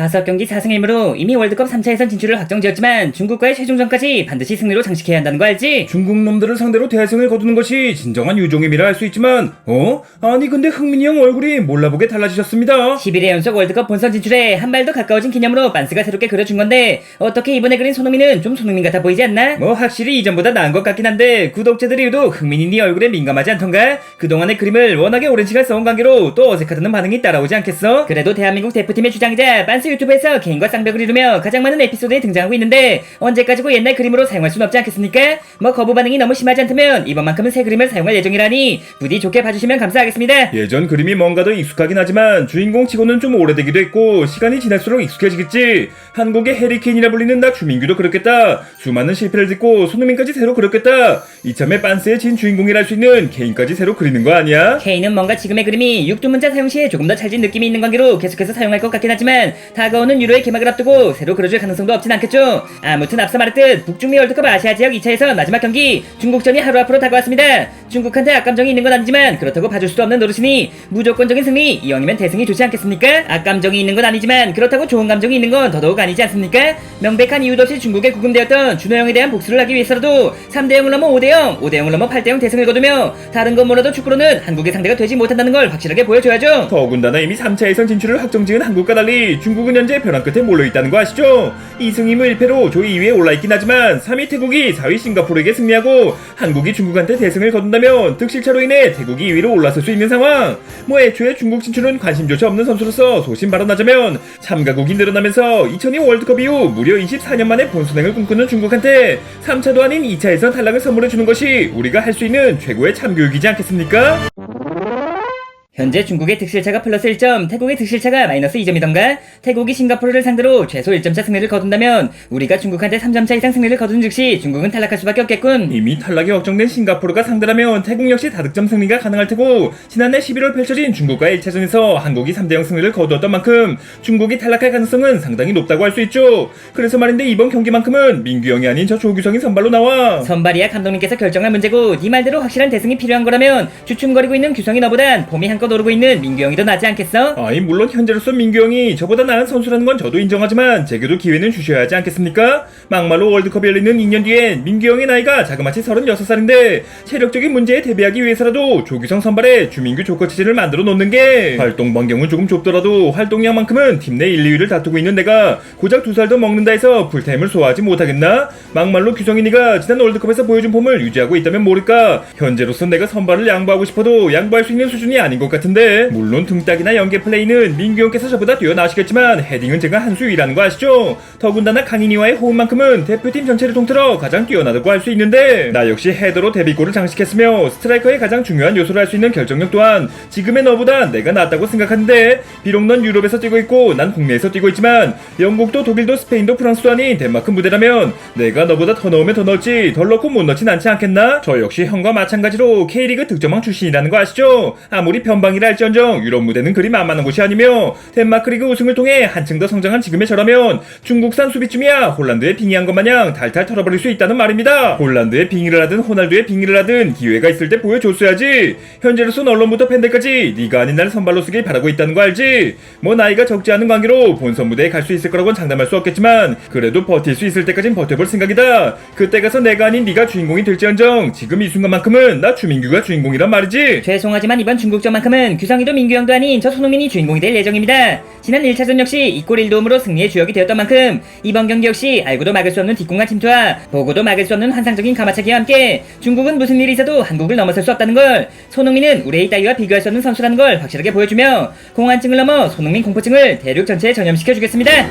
5경기 4승 1무로 이미 월드컵 3차 예선 진출을 확정지었지만 중국과의 최종전까지 반드시 승리로 장식해야 한다는 거 알지? 중국 놈들을 상대로 대승을 거두는 것이 진정한 유종임이라 할 수 있지만 아니 근데 흥민이 형 얼굴이 몰라보게 달라지셨습니다. 11회 연속 월드컵 본선 진출에 한 발 더 가까워진 기념으로 반스가 새롭게 그려준 건데 어떻게 이번에 그린 손흥민은 좀 손흥민 같아 보이지 않나? 뭐 확실히 이전보다 나은 것 같긴 한데 구독자들이 유독 흥민이 네 얼굴에 민감하지 않던가? 그동안의 그림을 워낙에 오랜 시간 써온 관계로 또 어색하다는 반응이 따라오지 않겠어? 그래도 대한민국 대표팀의 주장이자 반스 유튜브에서 개인과 쌍벽을 이루며 가장 많은 에피소드에 등장하고 있는데 언제까지고 옛날 그림으로 사용할 순 없지 않겠습니까? 뭐 거부 반응이 너무 심하지 않다면 이번만큼은 새 그림을 사용할 예정이라니 부디 좋게 봐주시면 감사하겠습니다. 예전 그림이 뭔가 더 익숙하긴 하지만 주인공 치고는 좀 오래되기도 했고 시간이 지날수록 익숙해지겠지. 한국의 해리케인이라 불리는 나 주민규도 그렇겠다. 수많은 실패를 딛고 손흥민까지 새로 그렸겠다. 이참에 빤스의 진 주인공이라 할 수 있는 케인까지 새로 그리는 거 아니야? 케인은 뭔가 지금의 그림이 육두문자 사용 시에 조금 더 찰진 느낌이 있는 관계로 계속해서 사용할 것 같긴 하지만 다가오는 유로의 개막을 앞두고 새로 그려줄 가능성도 없진 않겠죠. 아무튼 앞서 말했듯 북중미 월드컵 아시아 지역 2차에서 마지막 경기 중국전이 하루 앞으로 다가왔습니다. 중국한테 악감정이 있는 건 아니지만 그렇다고 봐줄 수도 없는 노릇이니 무조건적인 승리, 이왕이면 대승이 좋지 않겠습니까? 악감정이 있는 건 아니지만 그렇다고 좋은 감정이 있는 건 더더욱 아니지 않습니까? 명백한 이유도 없이 중국에 구금되었던 준호형에 대한 복수를 하기 위해서라도 3대0을 넘어 5대0, 5대0을 넘어 8대0 대승을 거두며 다른 건 몰라도 축구로는 한국의 상대가 되지 못한다는 걸 확실하게 보여줘야죠. 더군다나 이미 3차 예선 진출을 확정지은 한국과 달리 중국은 현재 벼랑 끝에 몰려있다는 거 아시죠? 2승 2무 1패로 조이 2위에 올라있긴 하지만 3위 태국이 4위 싱가포르에게 승리하고 한국이 중국한테 대승을 거둔다면 득실차로 인해 태국이 2위로 올라설 수 있는 상황. 뭐 애초에 중국 진출은 관심조차 없는 선수로서 소신 발언하자면 참가국이 늘어나면서 2002 월드컵 이후 무려 24년 만에 본선행을 꿈꾸는 중국한테 3차도 아닌 2차 예선 탈락을 선물해주는 것이 우리가 할 수 있는 최고의 참교육이지 않겠습니까? 현재 중국의 득실차가 플러스 1점, 태국의 득실차가 마이너스 2점이던가? 태국이 싱가포르를 상대로 최소 1점차 승리를 거둔다면 우리가 중국한테 3점차 이상 승리를 거둔 즉시 중국은 탈락할 수밖에 없겠군. 이미 탈락이 확정된 싱가포르가 상대라면 태국 역시 다득점 승리가 가능할 테고 지난해 11월 펼쳐진 중국과의 1차전에서 한국이 3대0 승리를 거두었던 만큼 중국이 탈락할 가능성은 상당히 높다고 할 수 있죠. 그래서 말인데 이번 경기만큼은 민규 형이 아닌 저 조규성이 선발로 나와. 선발이야 감독님께서 결정할 문제고 네 말대로 확실한 대승이 필요한 거라면 주춤거리고 있는 규성이 너보단 폼이 한껏 오르고 있는 민규 형이 더 낫지 않겠어? 아니 물론 현재로서 민규 형이 저보다 나은 선수라는 건 저도 인정하지만 제게도 기회는 주셔야 하지 않겠습니까? 막말로 월드컵이 열리는 2년 뒤엔 민규 형의 나이가 자그마치 36살인데 체력적인 문제에 대비하기 위해서라도 조규성 선발에 주민규 조커치즈를 만들어 놓는 게 활동 반경은 조금 좁더라도 활동량만큼은 팀 내 1, 2위를 다투고 있는 내가 고작 2살 더 먹는다 해서 풀타임을 소화하지 못하겠나? 막말로 규성이 니가 지난 월드컵에서 보여준 폼을 유지하고 있다면 모를까? 현재로서 내가 선발을 양보하고 싶어도 양보할 수 있는 수준이 아닌 것 같은데 물론 등딱이나 연계 플레이는 민규 형께서 저보다 뛰어나시겠지만 헤딩은 제가 한 수 위라는 거 아시죠? 더군다나 강인이와의 호흡만큼은 대표팀 전체를 통틀어 가장 뛰어나다고 할 수 있는데 나 역시 헤더로 데뷔골을 장식했으며 스트라이커의 가장 중요한 요소를 할 수 있는 결정력 또한 지금의 너보다 내가 낫다고 생각하는데 비록 넌 유럽에서 뛰고 있고 난 국내에서 뛰고 있지만 영국도 독일도 스페인도 프랑스도 아닌 덴마크 무대라면 내가 너보다 더 넣으면 더 넣을지 덜 넣고 못 넣진 않지 않겠나? 저 역시 형과 마찬가지로 K리그 득점왕 출신이라는 거 아시죠? 아무리 변방이라 할지언정 유럽 무대는 그리 만만한 곳이 아니며 덴마크 리그 우승을 통해 한층 더 성장한 지금의 저라면 중국산 수비쯤이야 홀란드의 빙의한 것 마냥 달달 털어버릴 수 있다는 말입니다. 홀란드의 빙의를 하든 호날두의 빙의를 하든 기회가 있을 때 보여줬어야지. 현재로선 언론부터 팬들까지 네가 아닌 날 선발로 쓰길 바라고 있다는 거 알지? 뭐 나이가 적지 않은 관계로 본선 무대에 갈 수 있을 거라고는 장담할 수 없겠지만 그래도 버틸 수 있을 때까진 버텨볼 생각이다. 그때 가서 내가 아닌 네가 주인공이 될지언정 지금 이 순간만큼은 나 주민규가 주인공이란 말이지. 죄송하지만 이번 중국전만큼은 규성이도 민규 형도 아닌 저 손흥민이 주인공이 될 예정입니다. 지난 1차전 역시 2골 1도움으로 승리의 주역이 되었던 만큼 이번 경기 역시 알고도 막을 수 없는 뒷공간 침투와 보고도 막을 수 없는 환상적인 가마차기와 함께 중국은 무슨 일이 있어도 한국을 넘어설 수 없다는 걸, 손흥민은 우레이 따위와 비교할 수 없는 선수라는 걸 확실하게 보여주며 공환증을 넘어 손흥민 공포증을 대륙 전체에 전염시켜주겠습니다.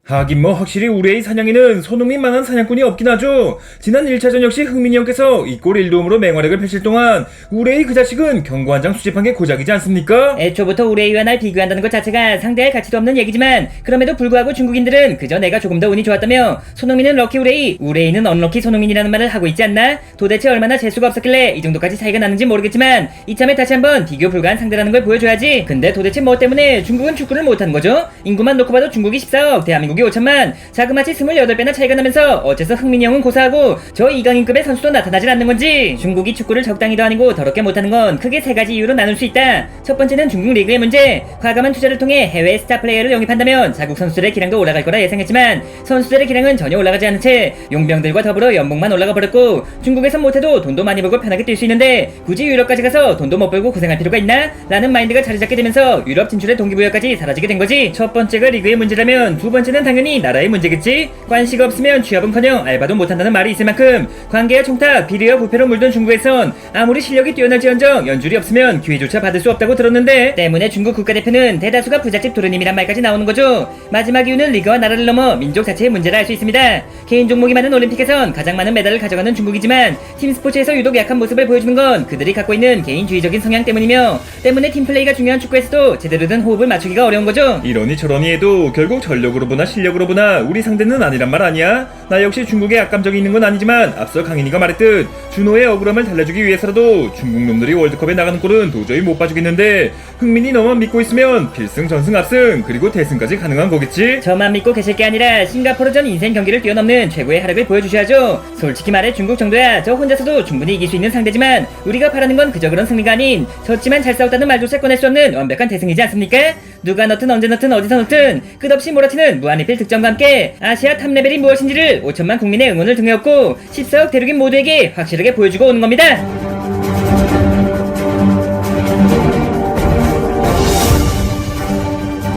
하긴 뭐 확실히 우리의 사냥에는 손흥민만한 사냥꾼이 없긴 하죠. 지난 1차전 역시 흥민이 형께서 2골 1도움으로 맹활약을 펼칠 동안 우레이 그 자식은 경고 한 장 수집한 게 고작이지 않습니까? 애초부터 우레이와 날 비교한다는 것 자체가 상대할 가치도 없는 얘기지만 그럼에도 불구하고 중국인들은 그저 내가 조금 더 운이 좋았다며 손흥민은 럭키 우레이, 우레이는 언럭키 손흥민이라는 말을 하고 있지 않나? 도대체 얼마나 재수가 없었길래 이 정도까지 차이가 나는지 모르겠지만 이참에 다시 한번 비교 불가한 상대라는 걸 보여줘야지. 근데 도대체 뭐 때문에 중국은 축구를 못하는 거죠? 인구만 놓고 봐도 중국이 14억, 대한민국이 중국이 5천만, 자그마치 28배나 차이가 나면서 어째서 흥민이 형은 고사하고 저 이강인급의 선수도 나타나질 않는 건지. 중국이 축구를 적당히도 아니고 더럽게 못하는 건 크게 세 가지 이유로 나눌 수 있다. 첫 번째는 중국 리그의 문제. 과감한 투자를 통해 해외 스타 플레이어를 영입한다면 자국 선수들의 기량도 올라갈 거라 예상했지만 선수들의 기량은 전혀 올라가지 않은 채 용병들과 더불어 연봉만 올라가 버렸고, 중국에선 못해도 돈도 많이 벌고 편하게 뛸 수 있는데 굳이 유럽까지 가서 돈도 못 벌고 고생할 필요가 있나? 라는 마인드가 자리 잡게 되면서 유럽 진출의 동기부여까지 사라지게 된 거지. 첫 번째가 리그의 문제라면 두 번째는 당연히 나라의 문제겠지. 관시가 없으면 취업은커녕 알바도 못한다는 말이 있을 만큼 관계와 총탁, 비리와 부패로 물든 중국에선 아무리 실력이 뛰어날지언정 연줄이 없으면 기회조차 받을 수 없다고 들었는데, 때문에 중국 국가대표는 대다수가 부잣집 도련님이란 말까지 나오는 거죠. 마지막 이유는 리그와 나라를 넘어 민족 자체의 문제라 할 수 있습니다. 개인 종목이 많은 올림픽에선 가장 많은 메달을 가져가는 중국이지만 팀 스포츠에서 유독 약한 모습을 보여주는 건 그들이 갖고 있는 개인주의적인 성향 때문에 팀플레이가 중요한 축구에서도 제대로 된 호흡을 맞추기가 어려운 거죠. 이러니 저러니 해도 결국 전력으로 보나 실력으로 보나 우리 상대는 아니란 말 아니야? 나 역시 중국에 악감정이 있는 건 아니지만 앞서 강인이가 말했듯 준호의 억울함을 달래주기 위해서라도 중국 놈들이 월드컵에 나가는 꼴은 도저히 못 봐주겠는데, 흥민이 너만 믿고 있으면 필승 전승 압승 그리고 대승까지 가능한 거겠지? 저만 믿고 계실 게 아니라 싱가포르전 인생 경기를 뛰어넘는 최고의 활약을 보여주셔야죠. 솔직히 말해 중국 정도야 저 혼자서도 충분히 이길 수 있는 상대지만 우리가 바라는 건 그저 그런 승리가 아닌 졌지만 잘 싸웠다는 말조차 꺼낼 수 없는 완벽한 대승이지 않습니까? 누가 넣든 언제 넣든 어디서 넣든 끝없이 몰아치는 무한리필 득점과 함께 아시아 탑 레벨이 무엇인지를 5천만 국민의 응원을 등에 업고 14억 대륙인 모두에게 확실하게 보여주고 오는 겁니다.